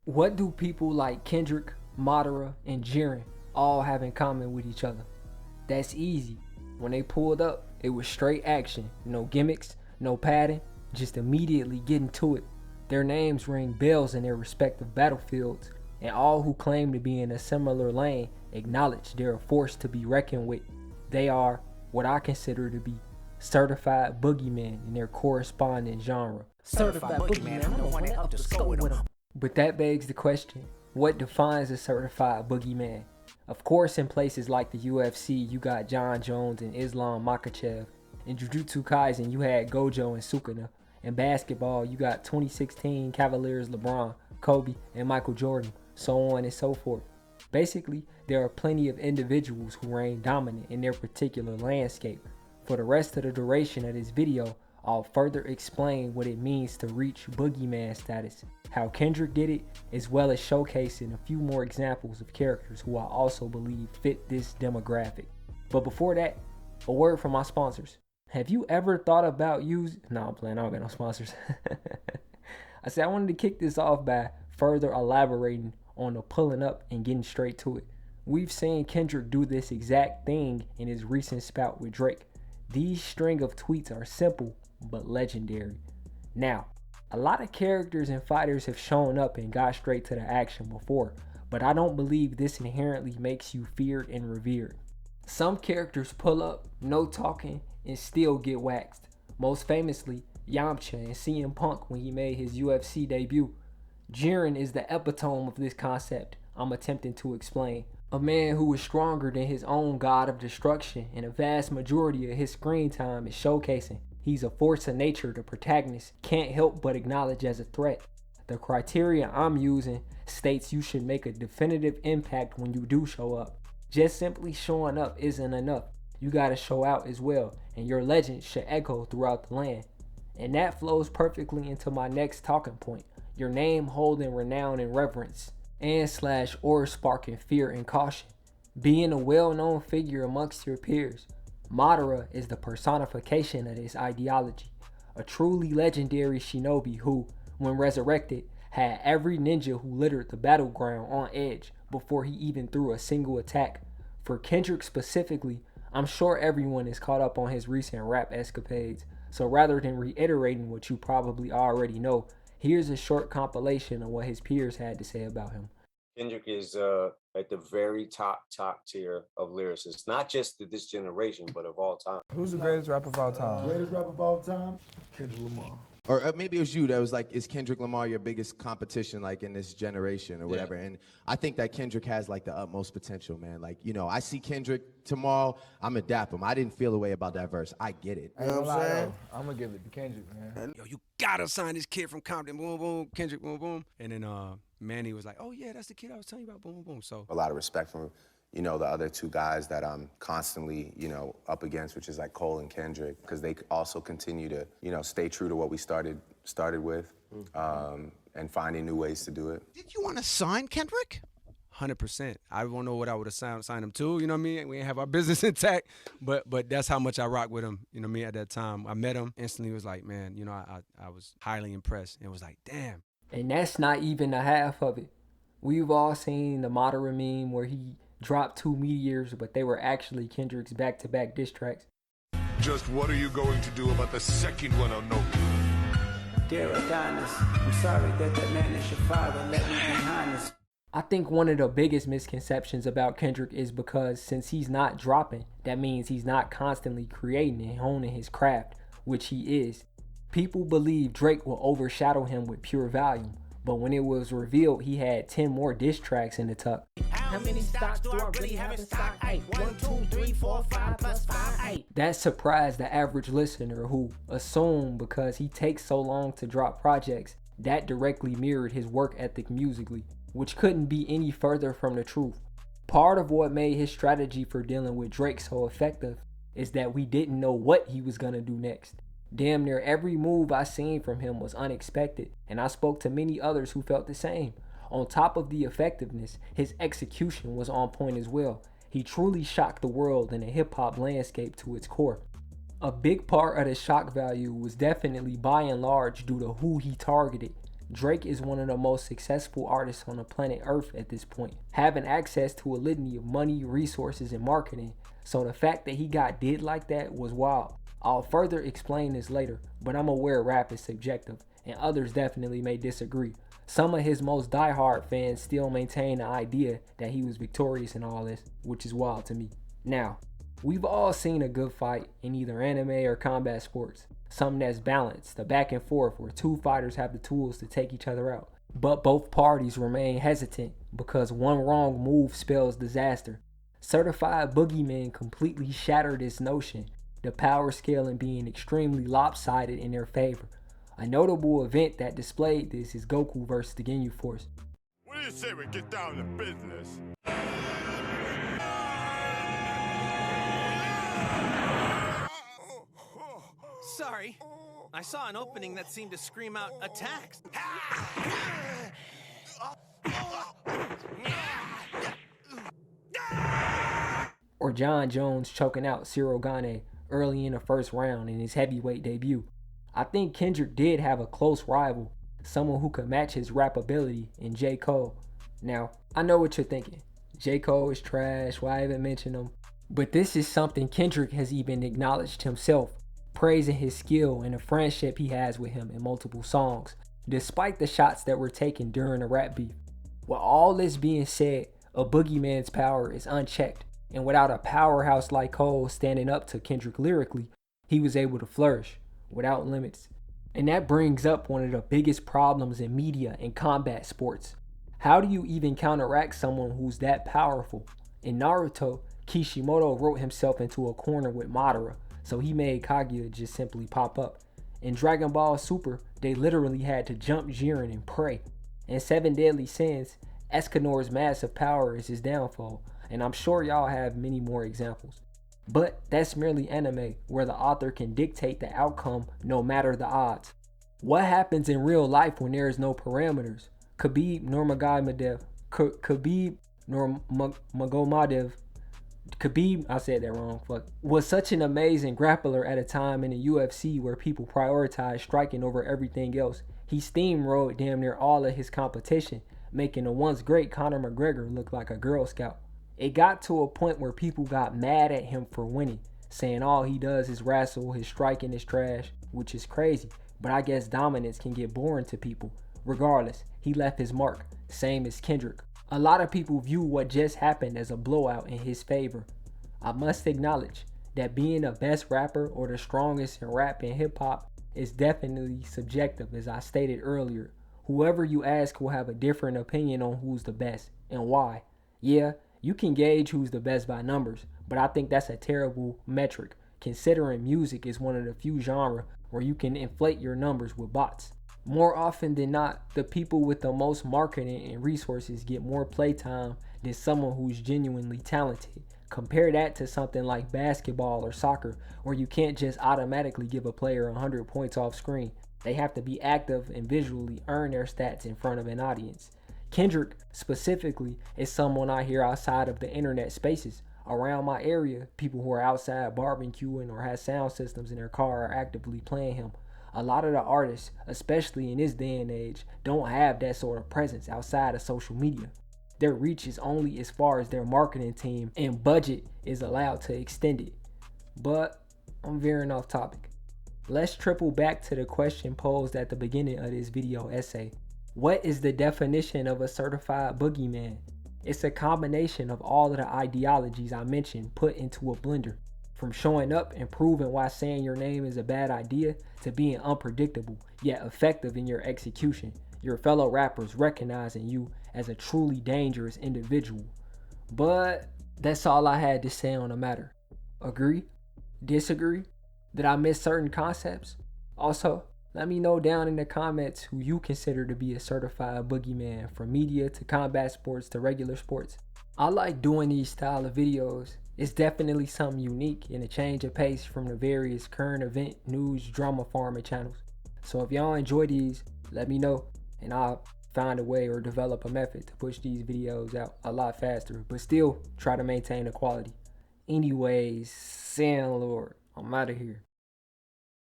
What do people like Kendrick, Madara, and Jiren all have in common with each other? That's easy. When they pulled up, it was straight action. No gimmicks, no padding, just immediately getting to it. Their names ring bells in their respective battlefields, and all who claim to be in a similar lane acknowledge they're a force to be reckoned with. They are what I consider to be certified boogeymen in their corresponding genre. Certified Boogeyman, I'm the one that up the score with him. But that begs the question, what defines a certified boogeyman? Of course, in places like the UFC, you got John Jones and Islam Makhachev. In Jujutsu Kaisen, you had Gojo and Sukuna. In basketball, you got 2016 Cavaliers LeBron, Kobe, and Michael Jordan, so on and so forth. Basically, there are plenty of individuals who reign dominant in their particular landscape. For the rest of the duration of this video, I'll further explain what it means to reach boogeyman status, how Kendrick did it, as well as showcasing a few more examples of characters who I also believe fit this demographic. But before that, a word from my sponsors. Have you ever thought about using... No, I'm playing, I don't got no sponsors. I said I wanted to kick this off by further elaborating on the pulling up and getting straight to it. We've seen Kendrick do this exact thing in his recent spout with Drake. These string of tweets are simple but legendary. Now, a lot of characters and fighters have shown up and got straight to the action before, but I don't believe this inherently makes you feared and revered. Some characters pull up, no talking, and still get waxed. Most famously, Yamcha and CM Punk when he made his UFC debut. Jiren is the epitome of this concept I'm attempting to explain. A man who is stronger than his own god of destruction, and a vast majority of his screen time is showcasing he's a force of nature the protagonist can't help but acknowledge as a threat. The criteria I'm using states you should make a definitive impact when you do show up. Just simply showing up isn't enough. You gotta show out as well, and your legend should echo throughout the land. And that flows perfectly into my next talking point. Your name holding renown and reverence, and / or sparking fear and caution. Being a well-known figure amongst your peers. Madara is the personification of this ideology. A truly legendary shinobi who, when resurrected, had every ninja who littered the battleground on edge before he even threw a single attack. For Kendrick specifically, I'm sure everyone is caught up on his recent rap escapades, so rather than reiterating what you probably already know, here's a short compilation of what his peers had to say about him. Kendrick is at the very top tier of lyricists, not just of this generation, but of all time. Who's the greatest rapper of all time? Greatest rapper of all time? Kendrick Lamar. Or maybe it was you that was like, is Kendrick Lamar your biggest competition like in this generation or whatever? And I think that Kendrick has like the utmost potential, man. Like, you know, I see Kendrick tomorrow, I'm gonna dap him. I didn't feel the way about that verse. I get it. You know what I'm saying? I'm gonna give it to Kendrick, man. Yo, you gotta sign this kid from Compton, boom, boom, Kendrick, boom, boom. And then Manny was like, oh yeah, that's the kid I was telling you about, boom, boom, boom. So a lot of respect from, you know, the other two guys that I'm constantly, you know, up against, which is like Cole and Kendrick, because they also continue to, you know, stay true to what we started with, and finding new ways to do it. did you want to sign Kendrick? 100%. I don't know what I would have signed him to, you know what I mean? We didn't have our business intact, but that's how much I rock with him, you know what I mean, at that time. I met him, instantly was like, man, you know, I was highly impressed, and was like, damn. And that's not even the half of it. We've all seen the Madara meme where he dropped 2 meteors, but they were actually Kendrick's back-to-back diss tracks. Just what are you going to do about the second one, Ono? Dear Adonis, I'm sorry that man is your father. Let me behind this. I think one of the biggest misconceptions about Kendrick is because since he's not dropping, that means he's not constantly creating and honing his craft, which he is. People believe Drake will overshadow him with pure volume, but when it was revealed he had 10 more diss tracks in the tuck. How many stocks do I really have in stock? 8, 1, 2, 3, 4, 5 plus 5, 8. That surprised the average listener who assumed because he takes so long to drop projects, that directly mirrored his work ethic musically, which couldn't be any further from the truth. Part of what made his strategy for dealing with Drake so effective is that we didn't know what he was gonna do next. Damn near every move I seen from him was unexpected, and I spoke to many others who felt the same. On top of the effectiveness, his execution was on point as well. He truly shocked the world and the hip-hop landscape to its core. A big part of the shock value was definitely by and large due to who he targeted. Drake is one of the most successful artists on the planet Earth at this point, having access to a litany of money, resources, and marketing. So the fact that he got did like that was wild. I'll further explain this later, but I'm aware rap is subjective, and others definitely may disagree. Some of his most diehard fans still maintain the idea that he was victorious in all this, which is wild to me. Now, we've all seen a good fight in either anime or combat sports. Something that's balanced, a back and forth where two fighters have the tools to take each other out. But both parties remain hesitant because one wrong move spells disaster. Certified Boogeyman completely shattered this notion, the power scaling being extremely lopsided in their favor. A notable event that displayed this is Goku versus the Ginyu Force. What do you say we get down to business? Sorry. I saw an opening that seemed to scream out attacks. Or John Jones choking out Cyril Gane early in the first round in his heavyweight debut. I think Kendrick did have a close rival, someone who could match his rap ability in J. Cole. Now, I know what you're thinking. J. Cole is trash, why even mention him? But this is something Kendrick has even acknowledged himself, praising his skill and the friendship he has with him in multiple songs, despite the shots that were taken during the rap beef. With all this being said, a Boogeyman's power is unchecked, and without a powerhouse like Cole standing up to Kendrick lyrically, he was able to flourish without limits. And that brings up one of the biggest problems in media and combat sports. How do you even counteract someone who's that powerful? In Naruto, Kishimoto wrote himself into a corner with Madara, so he made Kaguya just simply pop up. In Dragon Ball Super, they literally had to jump Jiren and pray. In Seven Deadly Sins, Escanor's massive power is his downfall, and I'm sure y'all have many more examples. But that's merely anime, where the author can dictate the outcome no matter the odds. What happens in real life when there is no parameters? Khabib Nurmagomedov, I said that wrong, was such an amazing grappler at a time in the UFC where people prioritize striking over everything else. He steamrolled damn near all of his competition, making the once great Conor McGregor look like a Girl Scout. It got to a point where people got mad at him for winning, saying all he does is wrestle, his striking is trash, which is crazy, but I guess dominance can get boring to people. Regardless, he left his mark, same as Kendrick. A lot of people view what just happened as a blowout in his favor. I must acknowledge that being the best rapper or the strongest in rap and hip hop is definitely subjective, as I stated earlier. Whoever you ask will have a different opinion on who's the best and why. Yeah, you can gauge who's the best by numbers, but I think that's a terrible metric, considering music is one of the few genres where you can inflate your numbers with bots. More often than not, the people with the most marketing and resources get more playtime than someone who's genuinely talented. Compare that to something like basketball or soccer, where you can't just automatically give a player 100 points off screen. They have to be active and visually earn their stats in front of an audience. Kendrick, specifically, is someone I hear outside of the internet spaces. Around my area, people who are outside barbecuing or have sound systems in their car are actively playing him. A lot of the artists, especially in this day and age, don't have that sort of presence outside of social media. Their reach is only as far as their marketing team and budget is allowed to extend it. But I'm veering off topic. Let's triple back to the question posed at the beginning of this video essay. What is the definition of a certified boogeyman? It's a combination of all of the ideologies I mentioned put into a blender. From showing up and proving why saying your name is a bad idea to being unpredictable yet effective in your execution. Your fellow rappers recognizing you as a truly dangerous individual. But that's all I had to say on the matter. Agree? Disagree? Did I miss certain concepts? Also, let me know down in the comments who you consider to be a certified boogeyman, from media to combat sports to regular sports. I like doing these style of videos. It's definitely something unique and a change of pace from the various current event, news, drama farming channels. So if y'all enjoy these, let me know and I'll find a way or develop a method to push these videos out a lot faster, but still try to maintain the quality. Anyways, Lord, I'm out of here.